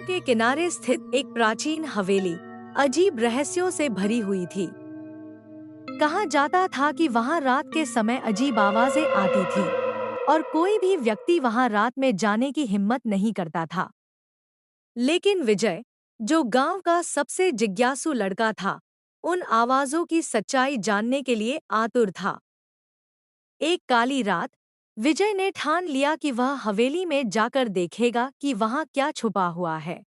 के किनारे स्थित एक प्राचीन हवेली अजीब रहस्यों से भरी हुई थी। कहा जाता था कि वहां रात के समय अजीब आवाजें आती थी और कोई भी व्यक्ति वहां रात में जाने की हिम्मत नहीं करता था। लेकिन विजय, जो गांव का सबसे जिज्ञासु लड़का था, उन आवाजों की सच्चाई जानने के लिए आतुर था। एक काली रात विजय ने ठान लिया कि वह हवेली में जाकर देखेगा कि वहां क्या छुपा हुआ है।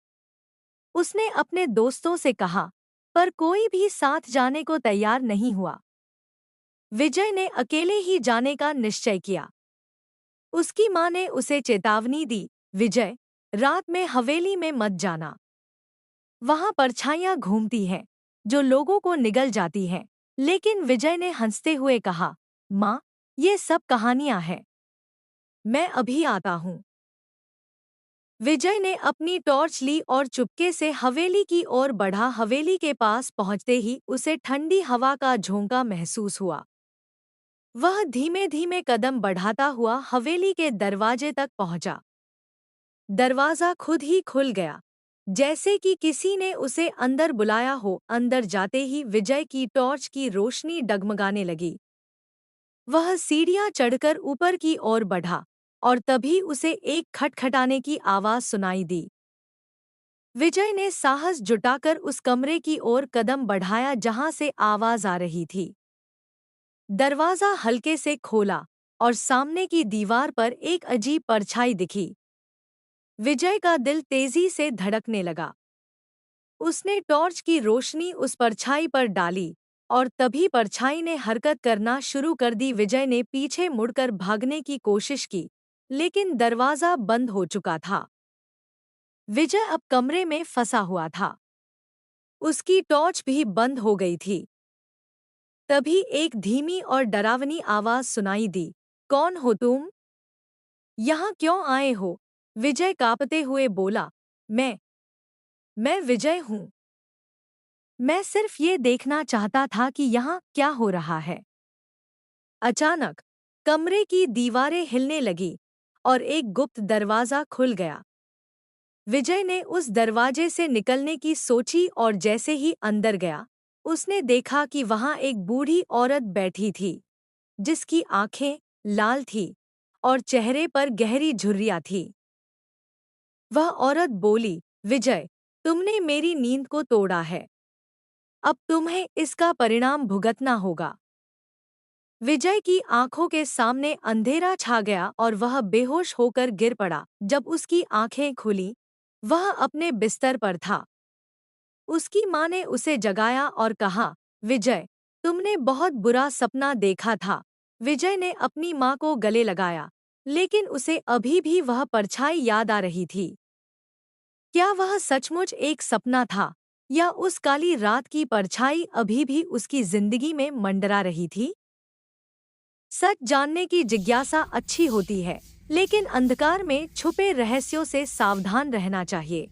उसने अपने दोस्तों से कहा, पर कोई भी साथ जाने को तैयार नहीं हुआ। विजय ने अकेले ही जाने का निश्चय किया। उसकी मां ने उसे चेतावनी दी, विजय, रात में हवेली में मत जाना। वहां परछाइयां घूमती हैं, जो लोगों को निगल जाती हैं। लेकिन विजय ने हंसते हुए कहा, मां, ये सब कहानियां हैं। मैं अभी आता हूं। विजय ने अपनी टॉर्च ली और चुपके से हवेली की ओर बढ़ा। हवेली के पास पहुंचते ही उसे ठंडी हवा का झोंका महसूस हुआ। वह धीमे धीमे कदम बढ़ाता हुआ हवेली के दरवाजे तक पहुंचा। दरवाजा खुद ही खुल गया, जैसे कि किसी ने उसे अंदर बुलाया हो। अंदर जाते ही विजय की टॉर्च की रोशनी डगमगाने लगी। वह सीढ़ियां चढ़कर ऊपर की ओर बढ़ा और तभी उसे एक खटखटाने की आवाज सुनाई दी। विजय ने साहस जुटाकर उस कमरे की ओर कदम बढ़ाया जहां से आवाज आ रही थी। दरवाजा हल्के से खोला और सामने की दीवार पर एक अजीब परछाई दिखी। विजय का दिल तेजी से धड़कने लगा। उसने टॉर्च की रोशनी उस परछाई पर डाली और तभी परछाई ने हरकत करना शुरू कर दी। विजय ने पीछे मुड़कर भागने की कोशिश की, लेकिन दरवाजा बंद हो चुका था। विजय अब कमरे में फंसा हुआ था। उसकी टॉर्च भी बंद हो गई थी। तभी एक धीमी और डरावनी आवाज सुनाई दी, कौन हो तुम? यहाँ क्यों आए हो? विजय कांपते हुए बोला, मैं विजय हूँ। मैं सिर्फ ये देखना चाहता था कि यहाँ क्या हो रहा है। अचानक कमरे की दीवारें हिलने लगी और एक गुप्त दरवाजा खुल गया। विजय ने उस दरवाजे से निकलने की सोची और जैसे ही अंदर गया, उसने देखा कि वहां एक बूढ़ी औरत बैठी थी, जिसकी आंखें लाल थीं और चेहरे पर गहरी झुर्रियां थीं। वह औरत बोली, विजय, तुमने मेरी नींद को तोड़ा है। अब तुम्हें इसका परिणाम भुगतना होगा। विजय की आंखों के सामने अंधेरा छा गया और वह बेहोश होकर गिर पड़ा। जब उसकी आंखें खुली, वह अपने बिस्तर पर था। उसकी मां ने उसे जगाया और कहा, विजय, तुमने बहुत बुरा सपना देखा था। विजय ने अपनी मां को गले लगाया, लेकिन उसे अभी भी वह परछाई याद आ रही थी। क्या वह सचमुच एक सपना था, या उस काली रात की परछाई अभी भी उसकी जिंदगी में मंडरा रही थी? सच जानने की जिज्ञासा अच्छी होती है, लेकिन अंधकार में छुपे रहस्यों से सावधान रहना चाहिए।